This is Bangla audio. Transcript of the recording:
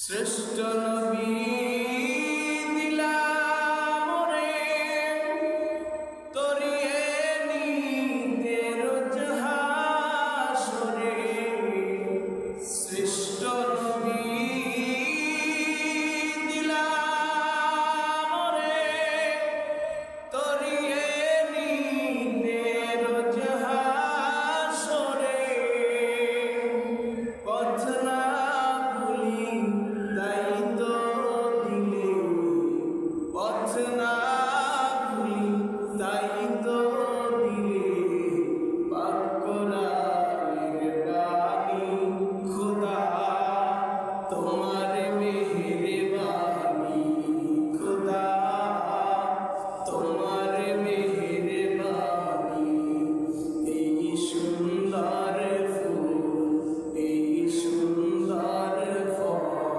শ্রেষ্ঠ নবী দিলাম রে তরিয়ে নিতে রোজ হাসরে। শ্রেষ্ঠ নবী দিলাম রে তরিয়ে নিতে রোজ হাসরে। পথ না ভুলি তাই তো দিলে, পথ না ভুলি তাই তো দিলে, পাক কোরআনের বাণী খোদা তোমার মেহেরবানি।